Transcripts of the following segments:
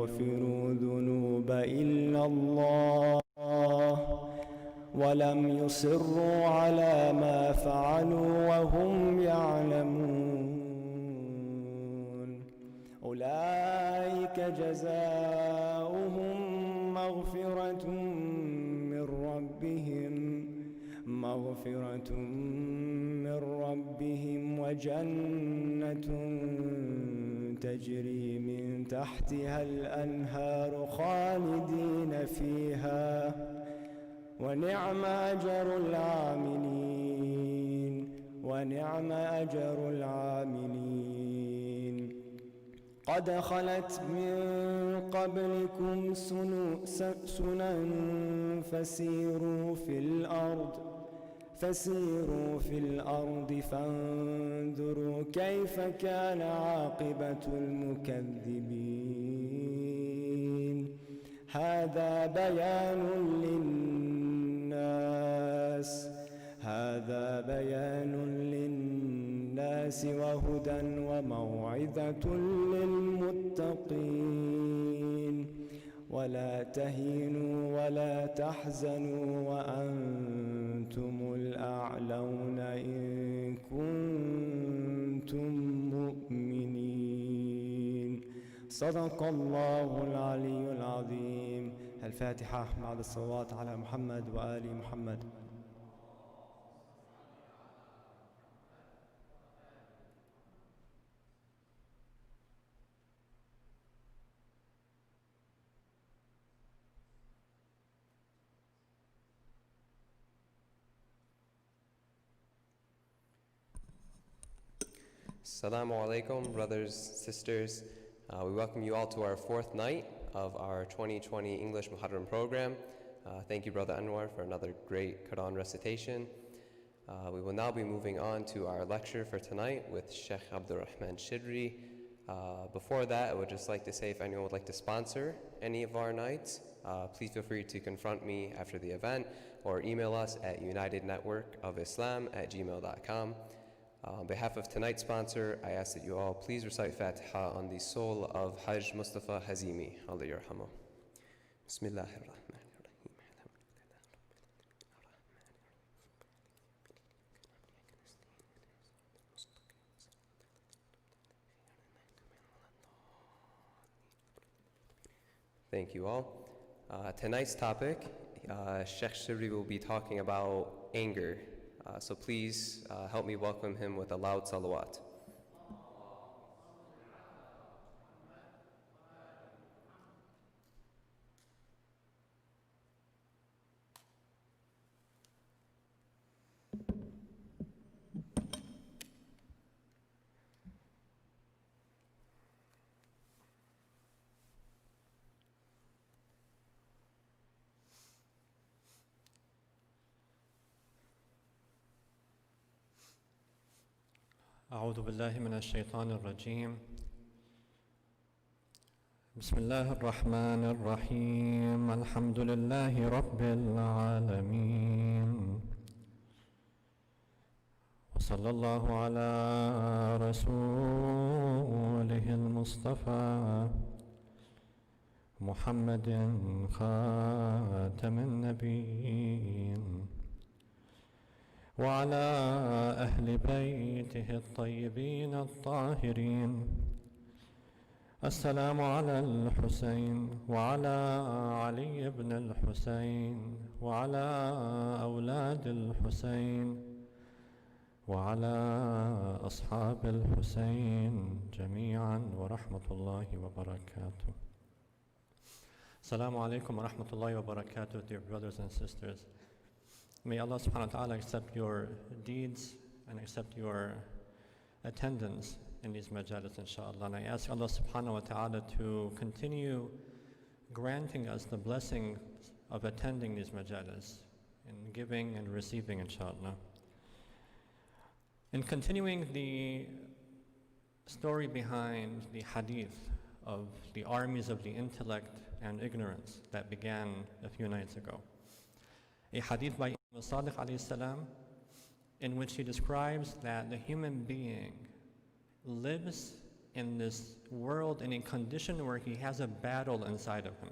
يغفر الذنوب إلا الله ولم يصروا على ما فعلوا وهم يعلمون أولئك جزاؤهم مغفرة من ربهم وجنة تجري من تحتها الأنهار خالدين فيها ونعم أجر العاملين قد خلت من قبلكم سنن فسيروا في الأرض فانظروا كيف كان عاقبة المكذبين هذا بيان للناس وهدى وموعظة للمتقين ولا تهينوا ولا تحزنوا وأنتم الأعلون إن كنتم مؤمنين صدق الله العلي العظيم. الفاتحة مع الصلوات على محمد وآل محمد. Assalamu alaikum, brothers, sisters. We welcome you all to our fourth night of our 2020 English Muharram program. Thank you, Brother Anwar, for another great Quran recitation. We will now be moving on to our lecture for tonight with Sheikh Abdul Rahman Shidri. Before that, I would just like to say if anyone would like to sponsor any of our nights, please feel free to confront me after the event or email us at unitednetworkofislam@gmail.com. On behalf of tonight's sponsor, I ask that you all please recite Fatiha on the soul of Hajj Mustafa Hazimi. Allah yarhamu. Bismillahirrahmanirrahim. Thank you all. Tonight's topic, Sheikh Shibri will be talking about anger. So please help me welcome him with a loud salawat. أعوذ بالله من الشيطان الرجيم. بسم الله الرحمن الرحيم. الحمد لله رب العالمين وصلى الله على رسوله المصطفى محمد خاتم النبيين وعلى أهل بيته الطيبين الطاهرين. السلام على الحسين وعلى علي بن الحسين وعلى أولاد الحسين وعلى أصحاب الحسين جميعا ورحمة الله وبركاته. السلام عليكم ورحمة الله وبركاته, dear brothers and sisters. May Allah subhanahu wa ta'ala accept your deeds and accept your attendance in these majalis, inshallah. And I ask Allah subhanahu wa ta'ala to continue granting us the blessing of attending these majalis, in giving and receiving, inshallah. In continuing the story behind the hadith of the armies of the intellect and ignorance that began a few nights ago, a hadith by Imam Sadiq alayhi salam, in which he describes that the human being lives in this world in a condition where he has a battle inside of him,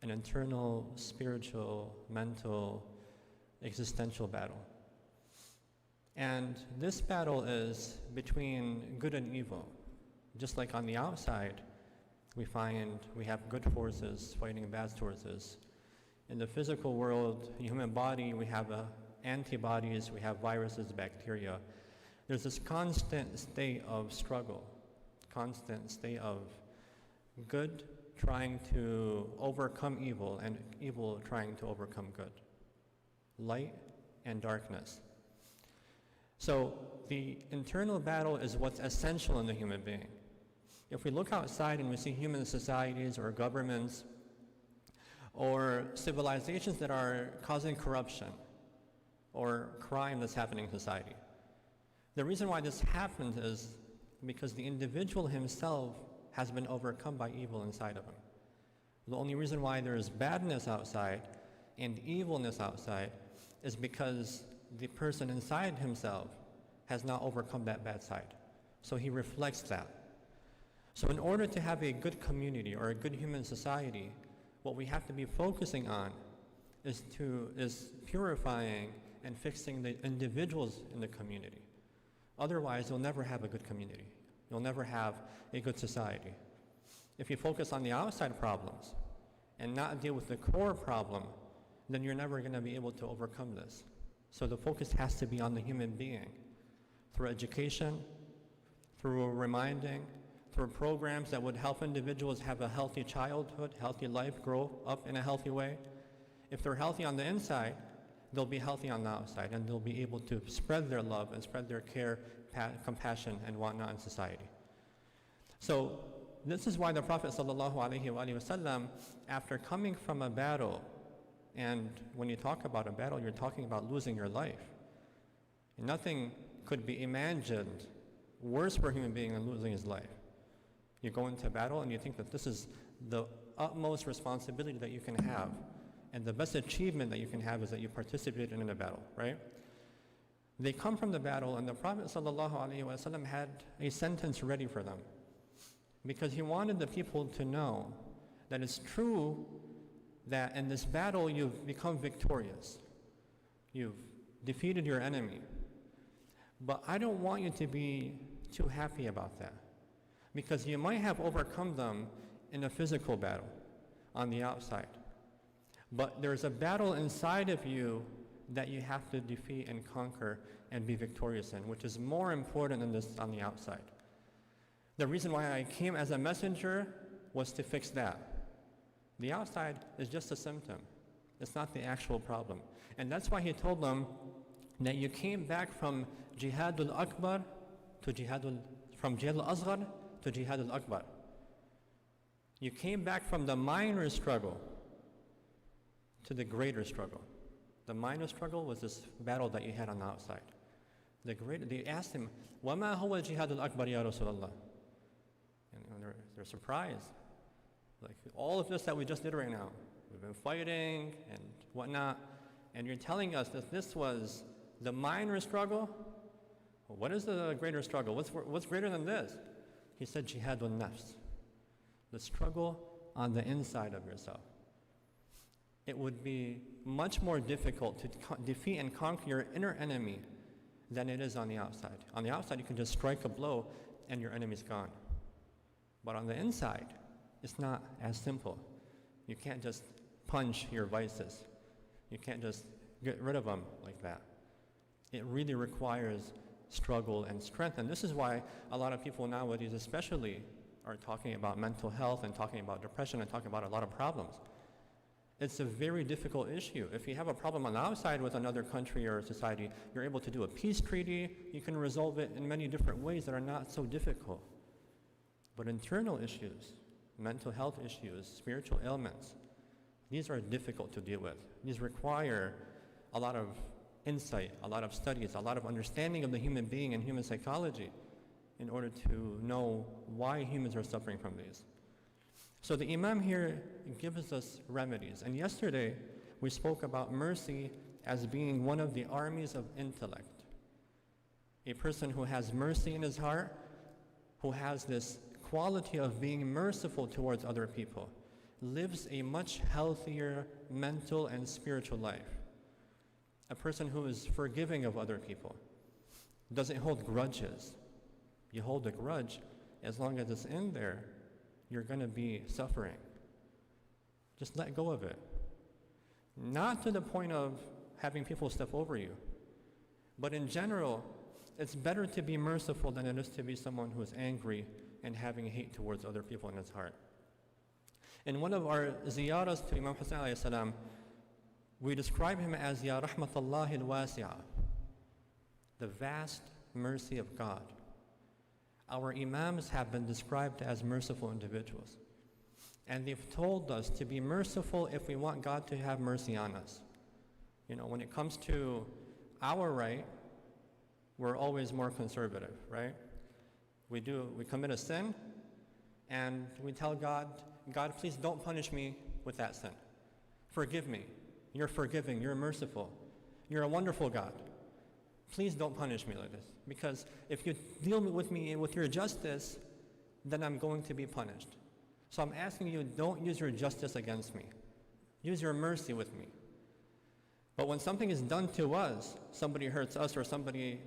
an internal, spiritual, mental, existential battle. And this battle is between good and evil. Just like on the outside, we have good forces fighting bad forces. In the physical world, the human body, we have antibodies, we have viruses, bacteria. There's this constant state of struggle, constant state of good trying to overcome evil and evil trying to overcome good, light and darkness. So the internal battle is what's essential in the human being. If we look outside and we see human societies or governments or civilizations that are causing corruption or crime that's happening in society, the reason why this happens is because the individual himself has been overcome by evil inside of him. The only reason why there is badness outside and evilness outside is because the person inside himself has not overcome that bad side. So he reflects that. So in order to have a good community or a good human society, what we have to be focusing on is purifying and fixing the individuals in the community. Otherwise, you'll never have a good community. You'll never have a good society. If you focus on the outside problems and not deal with the core problem, then you're never going to be able to overcome this. So the focus has to be on the human being through education, through reminding, through programs that would help individuals have a healthy childhood, healthy life, grow up in a healthy way. If they're healthy on the inside, they'll be healthy on the outside, and they'll be able to spread their love and spread their care, compassion, and whatnot in society. So this is why the Prophet ﷺ, after coming from a battle, and when you talk about a battle, you're talking about losing your life. Nothing could be imagined worse for a human being than losing his life. You go into battle and you think that this is the utmost responsibility that you can have, and the best achievement that you can have is that you participated in a battle, right? They come from the battle, and the Prophet ﷺ had a sentence ready for them, because he wanted the people to know that it's true that in this battle you've become victorious. You've defeated your enemy. But I don't want you to be too happy about that, because you might have overcome them in a physical battle on the outside. But there's a battle inside of you that you have to defeat and conquer and be victorious in, which is more important than this on the outside. The reason why I came as a messenger was to fix that. The outside is just a symptom. It's not the actual problem. And that's why he told them that you came back from Jihadul Akbar to from Jihadul Asghar to Jihadul Akbar. You came back from the minor struggle to the greater struggle. The minor struggle was this battle that you had on the outside. They asked him, وَمَا هُوَ الْجِهَادُ الْأَكْبَرِ يَا رَسُولَ اللَّهِ? And they're surprised. Like, all of this that we just did right now, we've been fighting and whatnot, and you're telling us that this was the minor struggle? Well, what is the greater struggle? What's greater than this? He said, Jihadul Nafs, the struggle on the inside of yourself. It would be much more difficult to defeat and conquer your inner enemy than it is on the outside. On the outside, you can just strike a blow and your enemy's gone. But on the inside, it's not as simple. You can't just punch your vices. You can't just get rid of them like that. It really requires struggle and strength. And this is why a lot of people nowadays especially are talking about mental health and talking about depression and talking about a lot of problems. It's a very difficult issue. If you have a problem on the outside with another country or society, you're able to do a peace treaty. You can resolve it in many different ways that are not so difficult. But internal issues, mental health issues, spiritual ailments, these are difficult to deal with. These require a lot of insight, a lot of studies, a lot of understanding of the human being and human psychology in order to know why humans are suffering from these. So the Imam here gives us remedies. And yesterday, we spoke about mercy as being one of the armies of intellect. A person who has mercy in his heart, who has this quality of being merciful towards other people lives a much healthier mental and spiritual life. A person who is forgiving of other people doesn't hold grudges. You hold a grudge, as long as it's in there, you're going to be suffering. Just let go of it. Not to the point of having people step over you, but in general, it's better to be merciful than it is to be someone who is angry and having hate towards other people in his heart. In one of our ziyaras to Imam Hussein alayhi salam, we describe him as Ya Rahmatullahi al-Wasi'a, the vast mercy of God. Our Imams have been described as merciful individuals. And they've told us to be merciful if we want God to have mercy on us. You know, when it comes to our right, we're always more conservative, right? We commit a sin, and we tell God, God, please don't punish me with that sin. Forgive me. You're forgiving. You're merciful. You're a wonderful God. Please don't punish me like this. Because if you deal with me with your justice, then I'm going to be punished. So I'm asking you, don't use your justice against me. Use your mercy with me. But when something is done to us, somebody hurts us or somebody,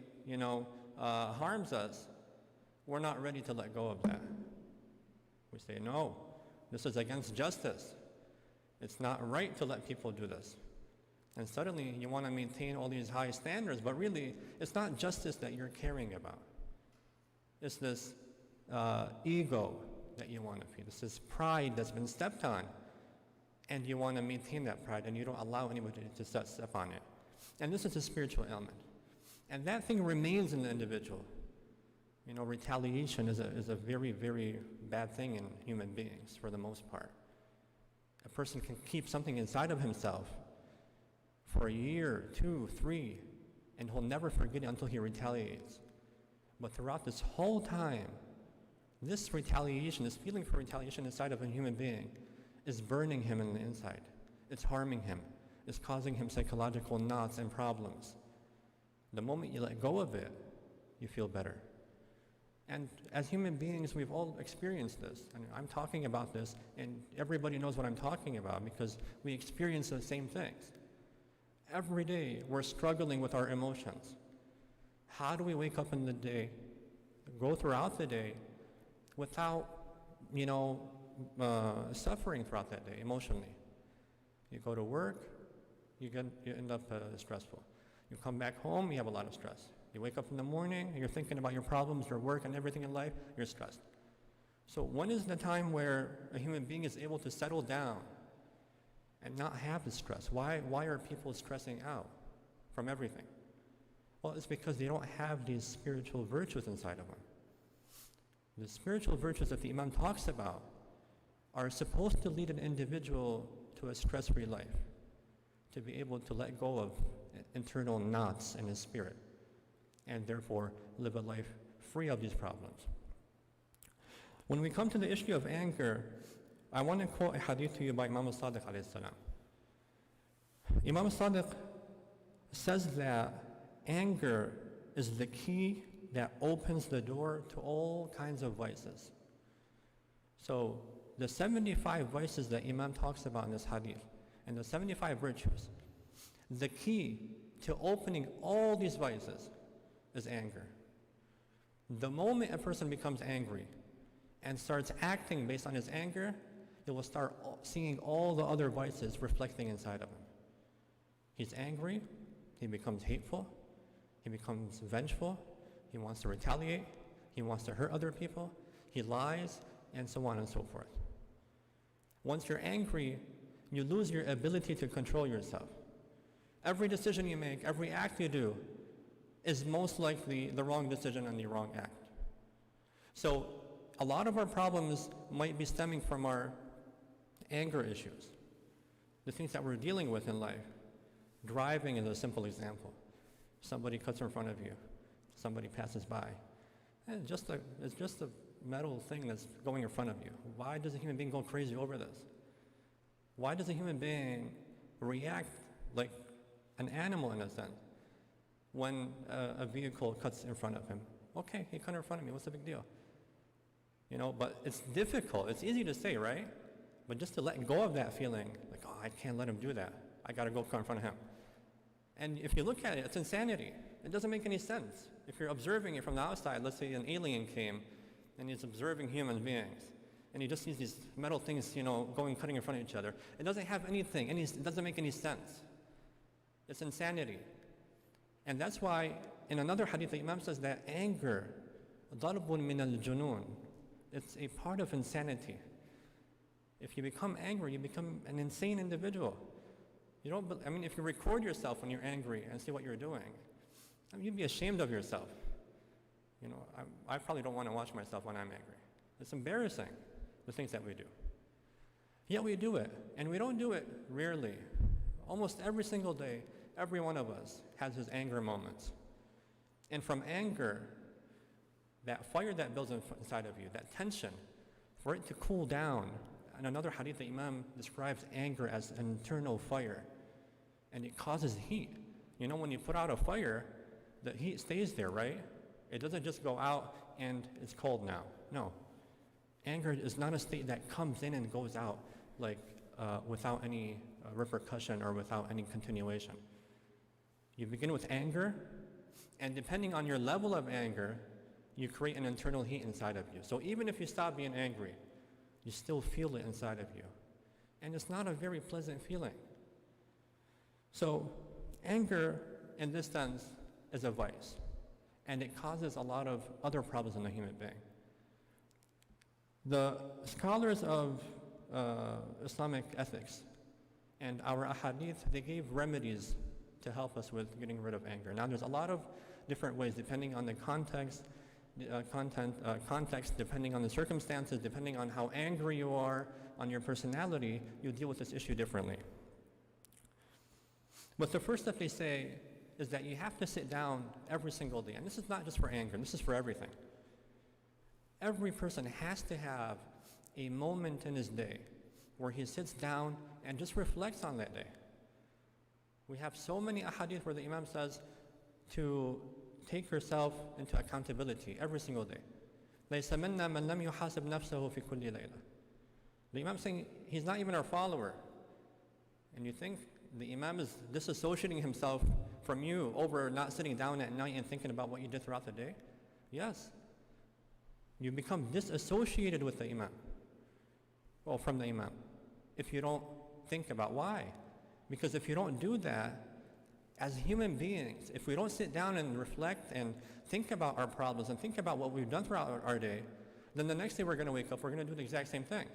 harms us, we're not ready to let go of that. We say, no, this is against justice. It's not right to let people do this. And suddenly you want to maintain all these high standards, but really it's not justice that you're caring about. It's this ego that you want to feed. It's this pride that's been stepped on, and you want to maintain that pride, and you don't allow anybody to step on it. And this is a spiritual element. And that thing remains in the individual. Retaliation is a very, very bad thing in human beings for the most part. A person can keep something inside of himself for a year, 2, 3, and he'll never forget it until he retaliates. But throughout this whole time, this retaliation, this feeling for retaliation inside of a human being is burning him in the inside. It's harming him. It's causing him psychological knots and problems. The moment you let go of it, you feel better. And as human beings, we've all experienced this. And I'm talking about this, and everybody knows what I'm talking about because we experience the same things. Every day, we're struggling with our emotions. How do we wake up in the day, go throughout the day, without, suffering throughout that day emotionally? You go to work, you end up stressful. You come back home, you have a lot of stress. You wake up in the morning, you're thinking about your problems, your work, and everything in life, you're stressed. So when is the time where a human being is able to settle down and not have the stress? Why are people stressing out from everything? Well, it's because they don't have these spiritual virtues inside of them. The spiritual virtues that the Imam talks about are supposed to lead an individual to a stress-free life, to be able to let go of internal knots in his spirit, and therefore live a life free of these problems. When we come to the issue of anger, I want to quote a hadith to you by Imam al-Sadiq alayhi salam. Imam al-Sadiq says that anger is the key that opens the door to all kinds of vices. So the 75 vices that Imam talks about in this hadith, and the 75 virtues, the key to opening all these vices is anger. The moment a person becomes angry and starts acting based on his anger, he will start seeing all the other vices reflecting inside of him. He's angry, he becomes hateful, he becomes vengeful, he wants to retaliate, he wants to hurt other people, he lies, and so on and so forth. Once you're angry, you lose your ability to control yourself. Every decision you make, every act you do, is most likely the wrong decision and the wrong act. So a lot of our problems might be stemming from our anger issues, the things that we're dealing with in life. Driving is a simple example. Somebody cuts in front of you, somebody passes by. It's just a metal thing that's going in front of you. Why does a human being go crazy over this? Why does a human being react like an animal in a sense when a vehicle cuts in front of him? Okay, he cut in front of me, what's the big deal? But it's difficult. It's easy to say, right? But just to let go of that feeling, like, oh, I can't let him do that. I got to go confront him. And if you look at it, it's insanity. It doesn't make any sense. If you're observing it from the outside, let's say an alien came and he's observing human beings, and he just sees these metal things, cutting in front of each other. It doesn't have anything, it doesn't make any sense. It's insanity. And that's why in another hadith, the Imam says that anger, ضَرْبٌ مِنَ الْجُنُونِ, it's a part of insanity. If you become angry, you become an insane individual. If you record yourself when you're angry and see what you're doing, you'd be ashamed of yourself. I probably don't want to watch myself when I'm angry. It's embarrassing, the things that we do. Yet we do it, and we don't do it rarely. Almost every single day, every one of us has his anger moments. And from anger, that fire that builds inside of you, that tension, for it to cool down. In another hadith, the Imam describes anger as an internal fire, and it causes heat. When you put out a fire, the heat stays there, right? It doesn't just go out and it's cold now. No. Anger is not a state that comes in and goes out without any repercussion or without any continuation. You begin with anger, and depending on your level of anger, you create an internal heat inside of you. So even if you stop being angry, you still feel it inside of you. And it's not a very pleasant feeling. So anger, in this sense, is a vice. And it causes a lot of other problems in the human being. The scholars of Islamic ethics and our ahadith, they gave remedies to help us with getting rid of anger. Now there's a lot of different ways depending on the context, depending on the circumstances, depending on how angry you are, on your personality, you deal with this issue differently. But the first step they say is that you have to sit down every single day. And this is not just for anger, this is for everything. Every person has to have a moment in his day where he sits down and just reflects on that day. We have so many ahadith where the Imam says to take yourself into accountability every single day. لَيْسَ مِنَّا مَنْ لَمْ يُحَاسِبْ نَفْسَهُ فِي كُلِّ لَيْلَةٍ. The Imam is saying he's not even our follower. And you think the Imam is disassociating himself from you over not sitting down at night and thinking about what you did throughout the day? Yes. You become disassociated with the Imam. Well, from the Imam. If you don't think about why. Because if you don't do that, as human beings, if we don't sit down and reflect and think about our problems and think about what we've done throughout our day, then the next day we're going to wake up, we're going to do the exact same thing.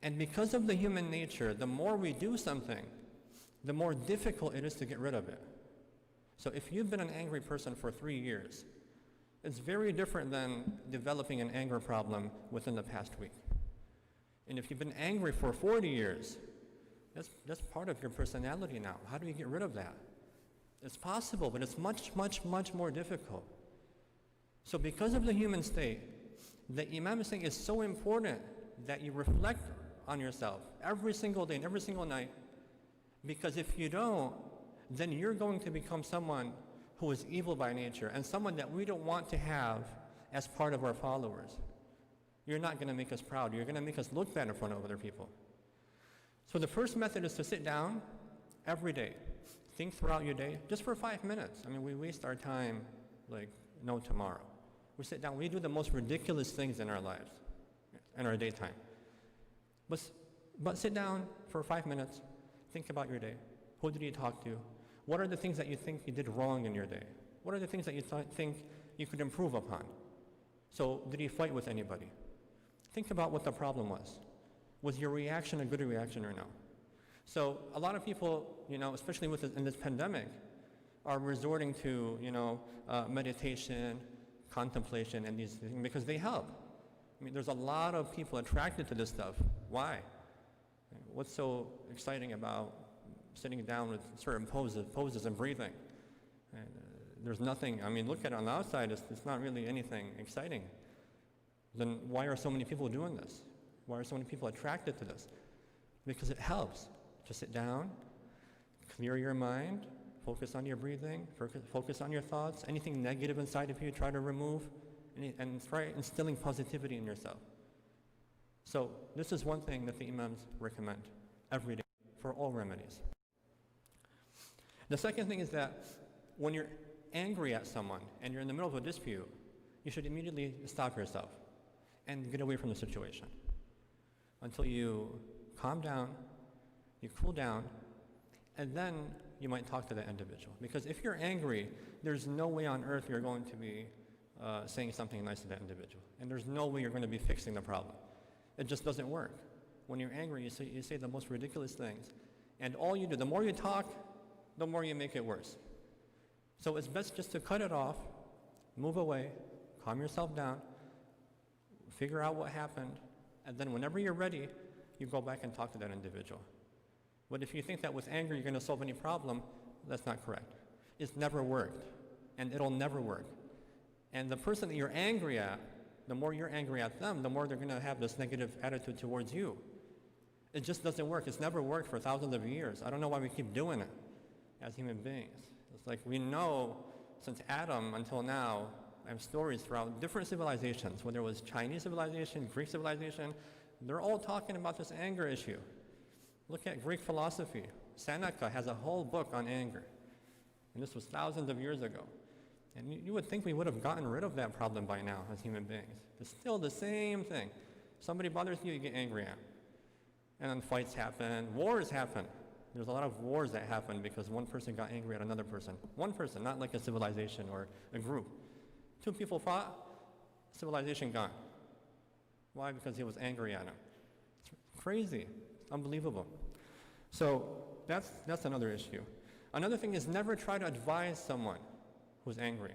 And because of the human nature, the more we do something, the more difficult it is to get rid of it. So if you've been an angry person for 3 years, it's very different than developing an anger problem within the past week. And if you've been angry for 40 years, that's part of your personality now. How do you get rid of that? It's possible, but it's much, much, much more difficult. So because of the human state, the Imam is saying it's so important that you reflect on yourself every single day and every single night, because if you don't, then you're going to become someone who is evil by nature and someone that we don't want to have as part of our followers. You're not going to make us proud. You're going to make us look bad in front of other people. So the first method is to sit down every day. Think throughout your day, just for 5 minutes. We waste our time like no tomorrow. We sit down, we do the most ridiculous things in our lives, in our daytime. But sit down for 5 minutes, think about your day. Who did you talk to? What are the things that you think you did wrong in your day? What are the things that you think you could improve upon? So did you fight with anybody? Think about what the problem was. Was your reaction a good reaction or no? So a lot of people, especially in this pandemic, are resorting to, meditation, contemplation, and these things because they help. There's a lot of people attracted to this stuff. Why? What's so exciting about sitting down with certain poses and breathing? And, there's nothing, look at it on the outside, it's not really anything exciting. Then why are so many people doing this? Why are so many people attracted to this? Because it helps to sit down, clear your mind, focus on your breathing, focus on your thoughts. Anything negative inside of you, try to remove, and try instilling positivity in yourself. So this is one thing that the Imams recommend every day for all remedies. The second thing is that when you're angry at someone and you're in the middle of a dispute, you should immediately stop yourself and get away from the situation until you calm down, you cool down, and then you might talk to that individual. Because if you're angry, there's no way on earth you're going to be saying something nice to that individual. And there's no way you're going to be fixing the problem. It just doesn't work. When you're angry, you say the most ridiculous things. And all you do, the more you talk, the more you make it worse. So it's best just to cut it off, move away, calm yourself down, figure out what happened, and then whenever you're ready, you go back and talk to that individual. But if you think that with anger you're going to solve any problem, that's not correct. It's never worked, and it'll never work. And the person that you're angry at, the more you're angry at them, the more they're going to have this negative attitude towards you. It just doesn't work. It's never worked for thousands of years. I don't know why we keep doing it as human beings. It's like we know since Adam until now, I have stories throughout different civilizations, whether it was Chinese civilization, Greek civilization, they're all talking about this anger issue. Look at Greek philosophy. Seneca has a whole book on anger. And this was thousands of years ago. And you would think we would have gotten rid of that problem by now as human beings. It's still the same thing. Somebody bothers you, you get angry at. And then fights happen, wars happen. There's a lot of wars that happen because one person got angry at another person. One person, not like a civilization or a group. Two people fought, civilization gone. Why? Because he was angry at him. It's crazy, unbelievable. So that's another issue. Another thing is never try to advise someone who's angry.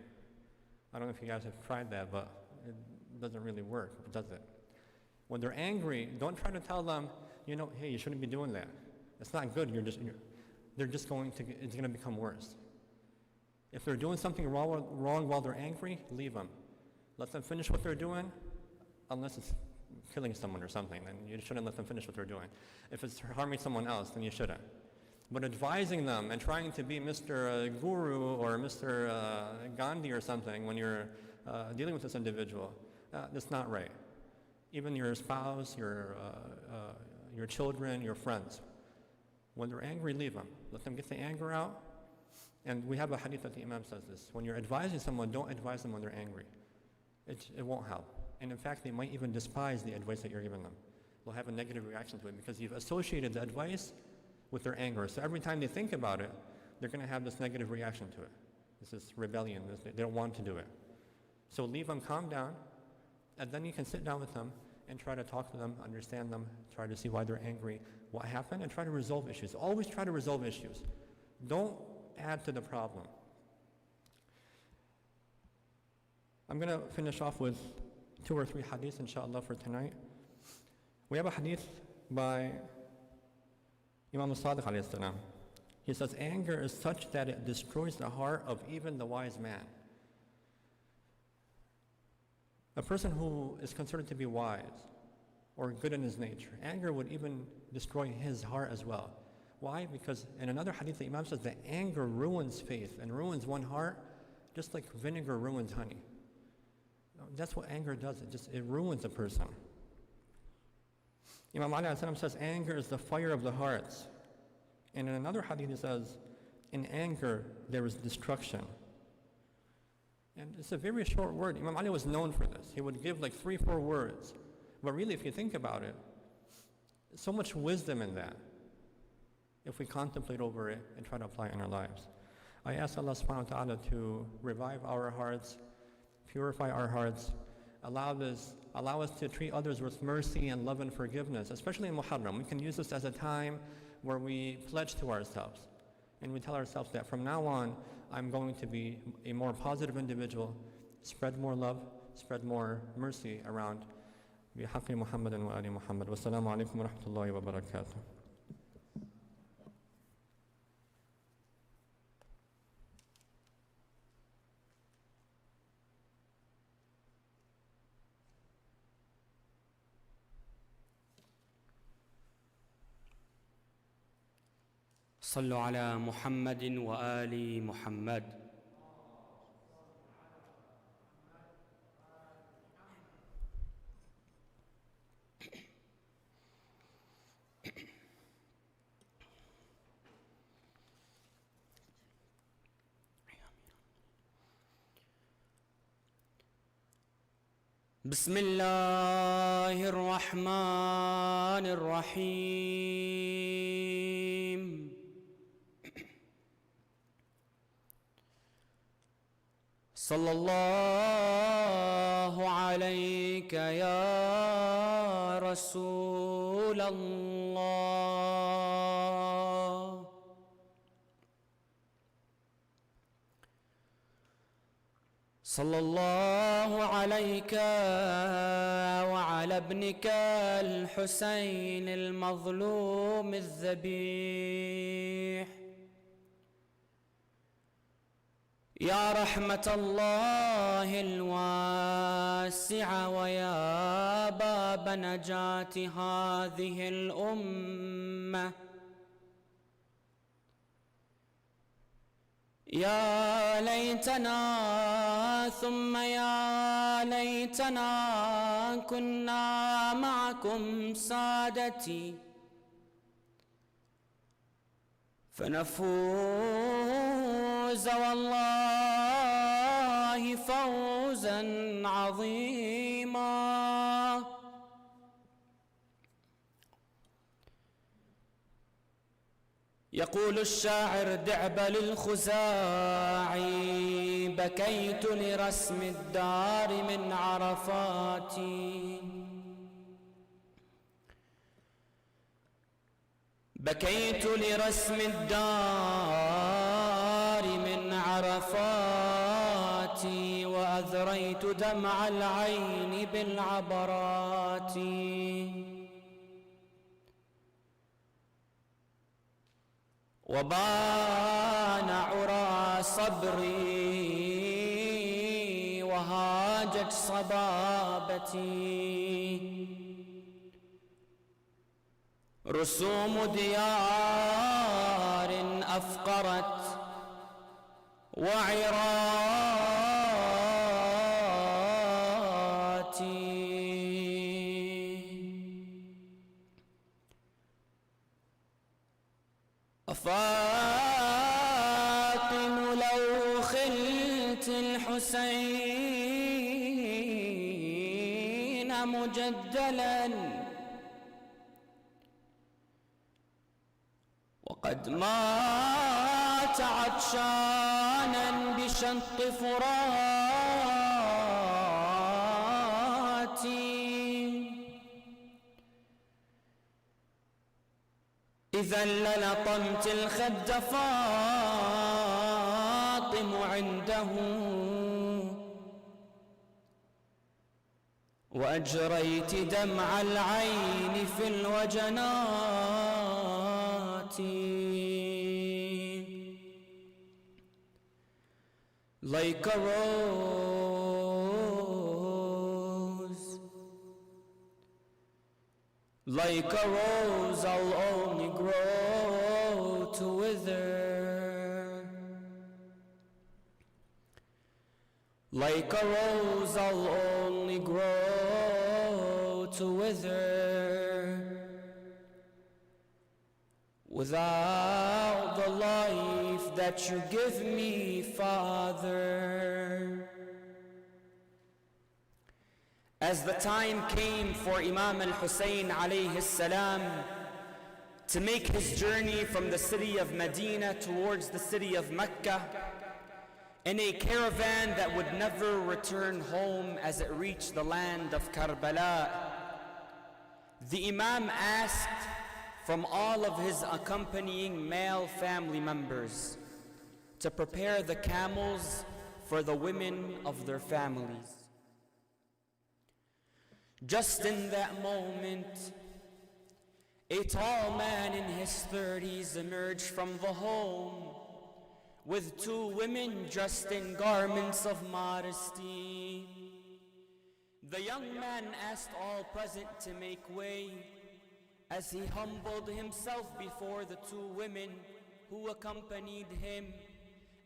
I don't know if you guys have tried that, but it doesn't really work, does it? When they're angry, don't try to tell them, hey, you shouldn't be doing that. It's not good. It's going to become worse. If they're doing something wrong while they're angry, leave them. Let them finish what they're doing, unless it's killing someone or something, then you shouldn't let them finish what they're doing. If it's harming someone else, then you shouldn't. But advising them and trying to be Mr. Guru or Mr. Gandhi or something when you're dealing with this individual, that's not right. Even your spouse, your children, your friends. When they're angry, leave them. Let them get the anger out. And we have a hadith that the Imam says this. When you're advising someone, don't advise them when they're angry. It won't help. And in fact, they might even despise the advice that you're giving them. They'll have a negative reaction to it because you've associated the advice with their anger. So every time they think about it, they're going to have this negative reaction to it. This is rebellion. They don't want to do it. So leave them calm down, and then you can sit down with them and try to talk to them, understand them, try to see why they're angry, what happened, and try to resolve issues. Always try to resolve issues. Don't add to the problem. I'm going to finish off with 2 or 3 hadiths, inshallah, for tonight. We have a hadith by Imam al-Sadiq alayhi salam. He says, anger is such that it destroys the heart of even the wise man. A person who is considered to be wise or good in his nature, anger would even destroy his heart as well. Why? Because in another hadith, the Imam says that anger ruins faith and ruins one heart just like vinegar ruins honey. That's what anger does. It ruins a person. Imam Ali says anger is the fire of the hearts. And in another hadith he says, in anger there is destruction. And it's a very short word. Imam Ali was known for this. He would give like 3-4 words. But really, if you think about it, so much wisdom in that if we contemplate over it and try to apply it in our lives. I ask Allah subhanahu wa ta'ala to revive our hearts, purify our hearts, allow us to treat others with mercy and love and forgiveness, especially in Muharram. We can use this as a time where we pledge to ourselves and we tell ourselves that from now on, I'm going to be a more positive individual, spread more love, spread more mercy around. بحق محمد وآل محمد والسلام عليكم ورحمة الله وبركاته. صلوا على محمد وآل محمد. بسم الله الرحمن الرحيم. صلى الله عليك يا رسول الله. صلى الله عليك وعلى ابنك الحسين المظلوم الذبيح. يا رحمة الله الواسعة ويا باب نجاة هذه الأمة. يا ليتنا ثم يا ليتنا كنا معكم سادتي فنفوز والله فوزا عظيما. يقول الشاعر دعبل الخزاعي: بكيت لرسم الدار من عرفاتي، بكيت لرسم الدار من عرفاتي، وأذريت دمع العين بالعبرات. وبان عرى صبري وهاجت صبابتي، رسوم ديار أفقرت وعراتي. أفاطم لو خلت الحسين مجدلا وقد مات عطشانا بشط فراتي، إذا للطمت الخد فاطم عنده وأجريت دمع العين في الوجنات. Like a rose, like a rose I'll only grow to wither, like a rose I'll only grow to wither, without the life that you give me, Father. As the time came for Imam al-Hussein alayhi salam to make his journey from the city of Medina towards the city of Mecca in a caravan that would never return home as it reached the land of Karbala, the Imam asked from all of his accompanying male family members to prepare the camels for the women of their families. Just in that moment, a tall man in his 30s emerged from the home with two women dressed in garments of modesty. The young man asked all present to make way as he humbled himself before the two women who accompanied him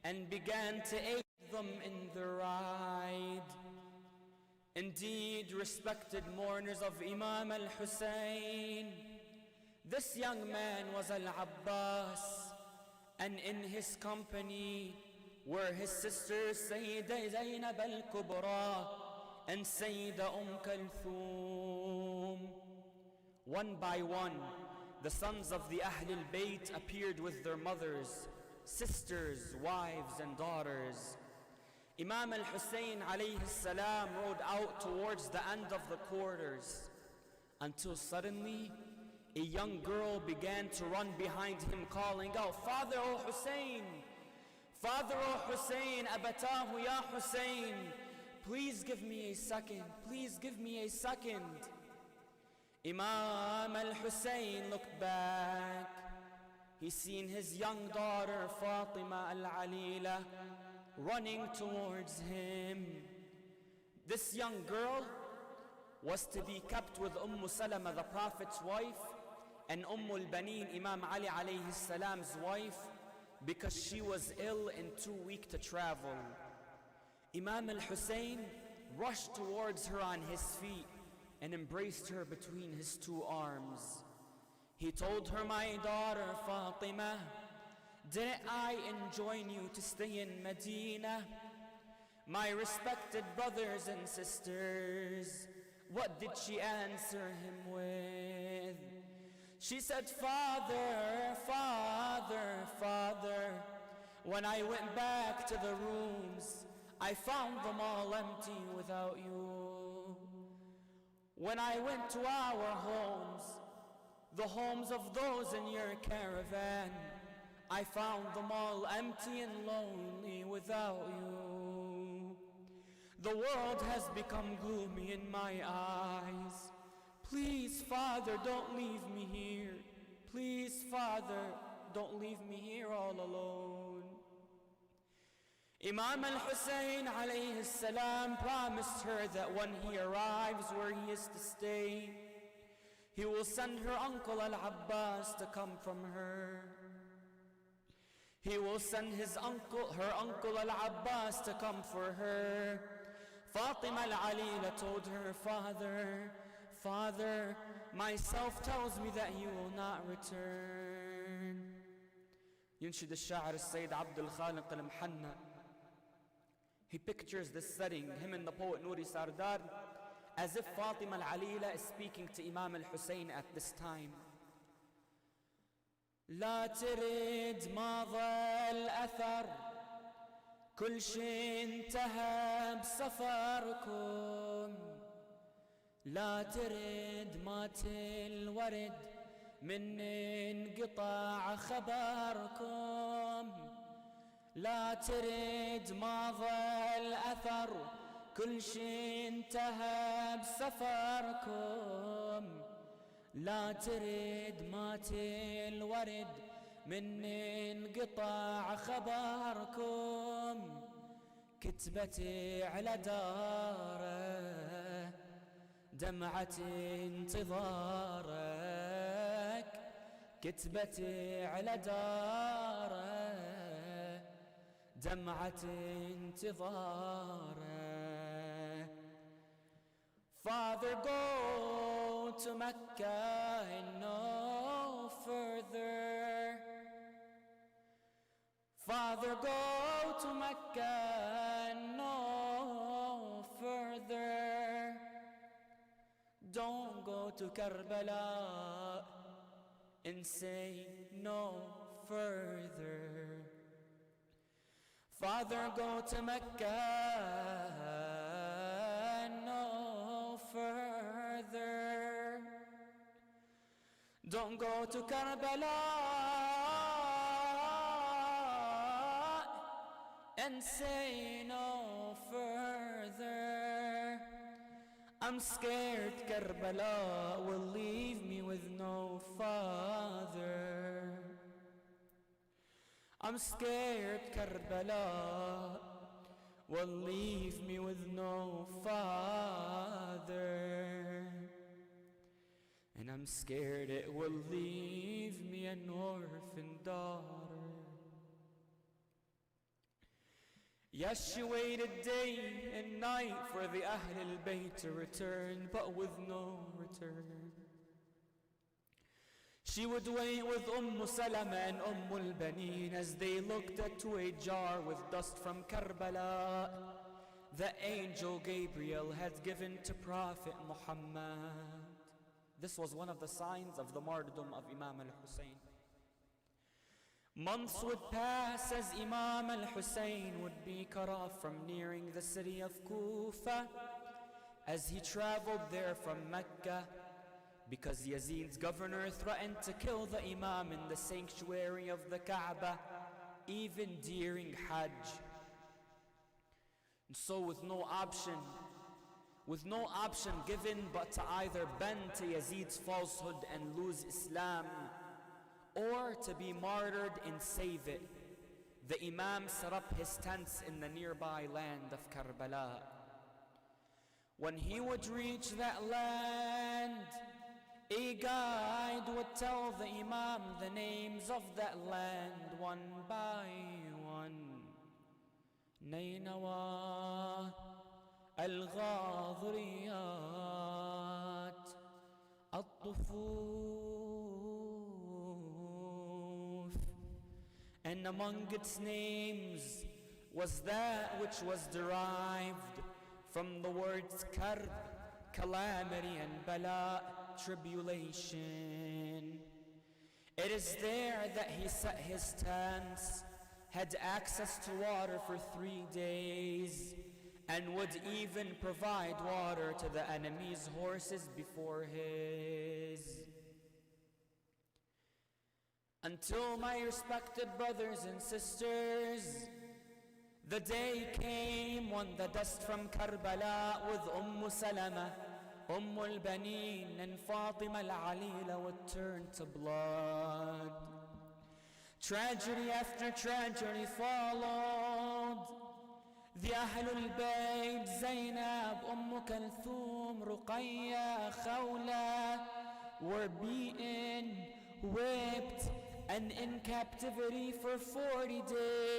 and began to aid them in their ride. Indeed, respected mourners of Imam al-Hussein, this young man was Al-Abbas, and in his company were his sisters Sayyidah Zainab al-Kubra and Sayyida Kulthum. One by one, the sons of the Ahlul Bayt appeared with their mothers, sisters, wives, and daughters. Imam al-Hussein alayhi salam rode out towards the end of the quarters until suddenly a young girl began to run behind him calling out, "Father, O Hussein! Father, O Hussein! Abatahu ya Hussein! Please give me a second, please give me a second." Imam al-Hussein looked back. He seen his young daughter Fatima al-Alila running towards him. This young girl was to be kept with Salama, the Prophet's wife, and al-Baneen, Imam Ali alayhi salam's wife, because she was ill and too weak to travel. Imam al-Hussein rushed towards her on his feet and embraced her between his two arms. He told her, "My daughter Fatima, didn't I enjoin you to stay in Medina? My respected brothers and sisters." What did she answer him with? She said, "Father, Father, Father, when I went back to the rooms, I found them all empty without you. When I went to our homes, the homes of those in your caravan, I found them all empty and lonely without you. The world has become gloomy in my eyes. Please, Father, don't leave me here. Please, Father, don't leave me here all alone." Imam al-Hussein alayhi salam promised her that when he arrives where he is to stay, he will send her uncle al-Abbas to come from her. He will send her uncle al-Abbas to come for her. Fatima al-Alila told her father, "Father, myself tells me that he will not return." ينشد الشاعر السيد عبد الخالق المحنى. He pictures this setting, him and the poet Nuri Sardar, as if Fatima al-Alila is speaking to Imam al-Hussein at this time. لا ترد ما ظل أثر كل شي انتهى بسفركم لا ترد مات الورد من انقطاع خبركم لا ترد ما ظل أثر كل شي انتهى بسفركم لا ترد مات الورد من انقطاع خبركم كتبتي على داره دمعة انتظارك كتبتي على داره دمعة انتظارك Father, go to Mecca and no further. Father, go to Mecca and no further. Don't go to Karbala and say no further. Father, go to Mecca and no further. Don't go to Karbala and say no further. I'm scared Karbala will leave me with no father. I'm scared Karbala will leave me with no father. And I'm scared it will leave me an orphan daughter. Yes, she waited day and night for the Ahl al-Bayt to return, but with no return. She would wait with Salama and al-Baneen as they looked into a jar with dust from Karbala. the angel Gabriel had given to Prophet Muhammad. This was one of the signs of the martyrdom of Imam al-Hussein. Months would pass as Imam al-Hussein would be cut off from nearing the city of Kufa as he traveled there from Mecca, because Yazid's governor threatened to kill the Imam in the sanctuary of the Kaaba, even during Hajj. And so with no option given but to either bend to Yazid's falsehood and lose Islam, or to be martyred and save it, the Imam set up his tents in the nearby land of Karbala. When he would reach that land, a guide would tell the Imam the names of that land one by one. Nainawa, Al-Ghadriyat, Al-Tufuf. And among its names was that which was derived from the words karb, calamity, and bala, tribulation. It is there that he set his tents, had access to water for 3 days, and would even provide water to the enemy's horses before his. Until, my respected brothers and sisters, the day came when the dust from Karbala with Salama, al-Banin, and Fatima al-Alila would turn to blood. Tragedy after tragedy followed. The Ahlul Bayt, Zainab, Kulthum, Ruqayya, Khawla, were beaten, whipped, and in captivity for 40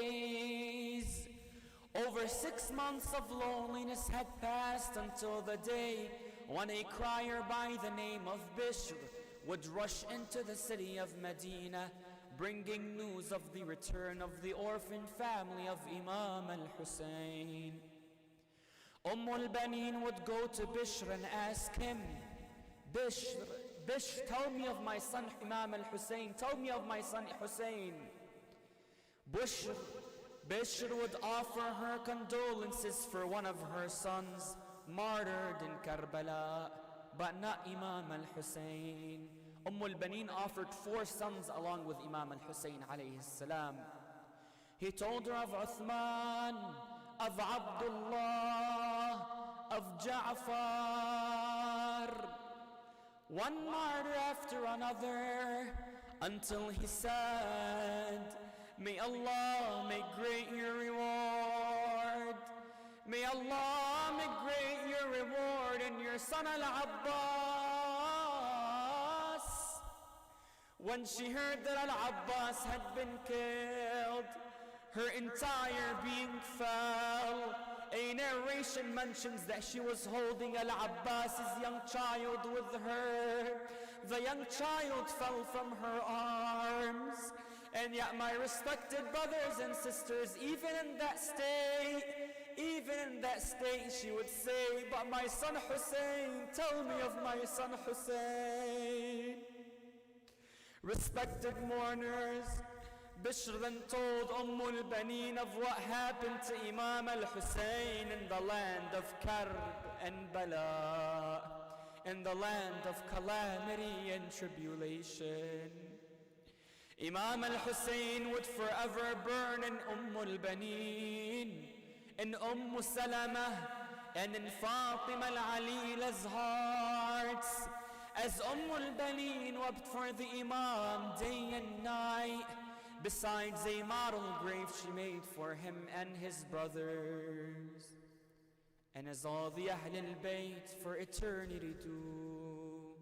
days. Over 6 months of loneliness had passed until the day when a crier by the name of Bishr would rush into the city of Medina, bringing news of the return of the orphan family of Imam al-Hussein. al-Banin would go to Bishr and ask him, Bishr, tell me of my son Imam al-Hussein, tell me of my son Hussein. Bishr would offer her condolences for one of her sons martyred in Karbala, but not Imam al-Hussein. al-Banin offered 4 sons along with Imam al-Hussein alayhi salam. He told her of Uthman, of Abdullah, of Ja'far, one martyr after another, until he said, may Allah make great your reward. May Allah make great your reward in your son Al-Abbas. When she heard that Al-Abbas had been killed, her entire being fell. A narration mentions that she was holding Al-Abbas's young child with her. The young child fell from her arms. And yet, my respected brothers and sisters, even in that state, she would say, but my son Hussein, tell me of my son Hussein. Respected mourners, Bishr then told al-Banin of what happened to Imam al-Hussein in the land of Karb and Bala, in the land of calamity and tribulation. Imam al-Hussein would forever burn in al-Banin, in Salama, and in Fatima al-Alila's hearts, as al-Banin wept for the Imam day and night, besides a model grave she made for him and his brothers, and as all the Ahlul Bayt for eternity do.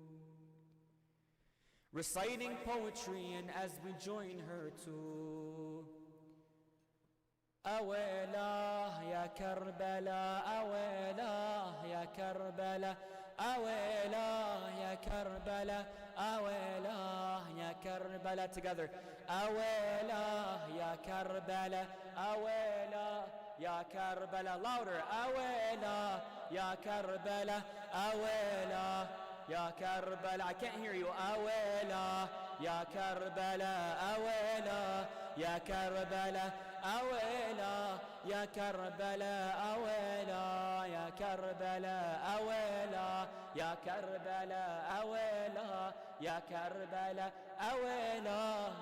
Reciting poetry, and as we join her to Awalah ya Karbala, Awalah ya Karbala, Awalah ya Karbala, Awalah ya Karbala. Together. Awalah ya Karbala, Awalah يا كربلاء. Louder. أويلا يا كربلاء أويلا يا كربلاء. I can't hear you. أويلا يا كربلاء أويلا يا كربلاء أويلا يا كربلاء أويلا يا كربلاء أويلا يا كربلاء أويلا يا كربلاء أويلا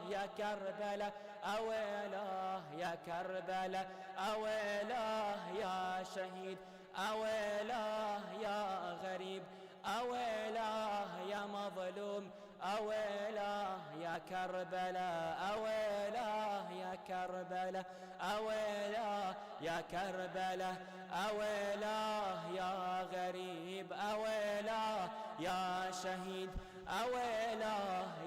يا كربلاء أويلا يا كربلاء أويلا يا شهيد أويلا يا غريب أويلا يا مظلوم أويلا يا كربلاء أويلا يا كربلاء أويلا يا كربلاء أويلا يا غريب أويلا يا شهيد أويلا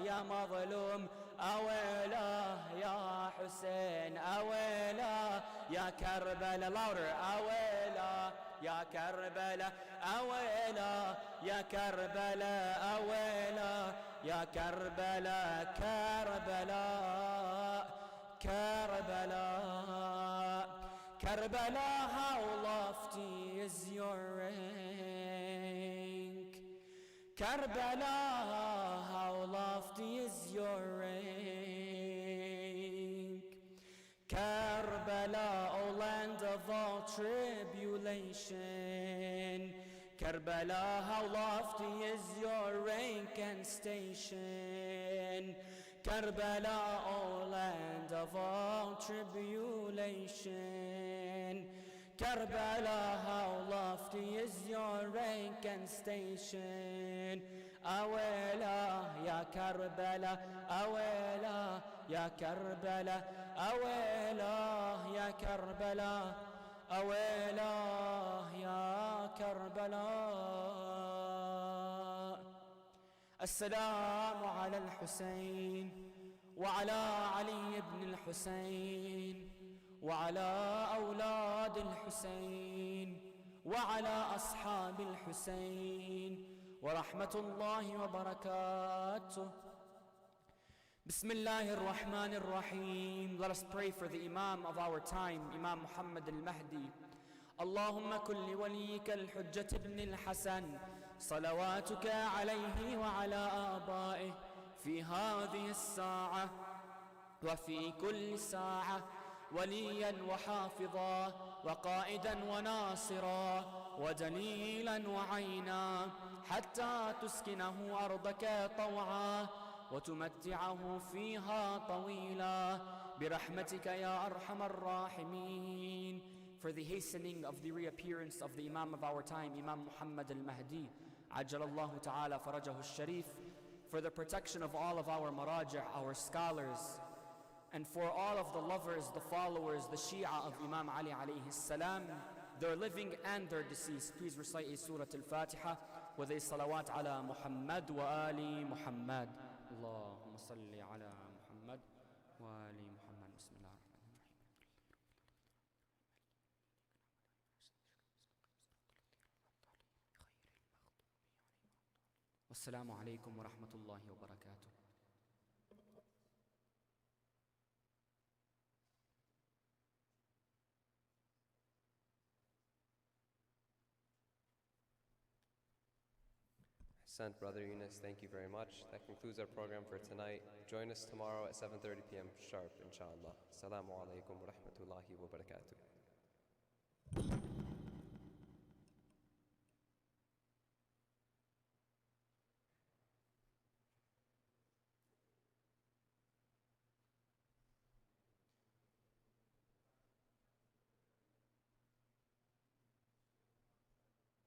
يا مظلوم أويلا يا حسين أويلا يا كربلاء. Louder. أويلا يا كربلاء أويلا يا كربلاء أويلا يا كربلاء. كربلاء كربلاء كربلاء. How lofty is your rank. Karbala, how lofty is your rank. Karbala, O land of all tribulation. Karbala, how lofty is your rank and station. Karbala, O land of all tribulation. Karbala, how lofty is your rank and station. Awela, ya Karbala, Awela, ya Karbala, Awela, ya Karbala, Awela, ya Karbala. السلام على الحسين وعلى علي بن الحسين وعلى أولاد الحسين وعلى أصحاب الحسين ورحمة الله وبركاته. بسم الله الرحمن الرحيم. Let us pray for the Imam of our time, Imam Muhammad al-Mahdi. اللهم كن لوليك الحجة بن الحسن صلواتك عليه وعلى آبائه في هذه الساعة وفي كل ساعة وليا وحافظا وقائدا وناصرا ودليلا وعينا حتى تسكنه أرضك طوعا وتمتعه فيها طويلا برحمتك يا أرحم الراحمين. For the hastening of the reappearance of the Imam of our time, Imam Muhammad al-Mahdi, Ajjalallahu ta'ala farajahu al-Sharif, for the protection of all of our maraji', our scholars, and for all of the lovers, the followers, the Shia of Imam Ali alayhi salam, their living and their deceased. Please recite a Surah Al-Fatiha with a salawat ala Muhammad wa ali Muhammad. Allahumma salli ala Muhammad wa ali Muhammad. Bismillah. Wassalamu alaikum wa rahmatullahi wa barakatuh. Sent Brother Yunus, thank you very much. That concludes our program for tonight. Join us tomorrow at 7:30 p.m. sharp, inshallah. Assalamu alaikum wa rahmatullahi wa barakatuh.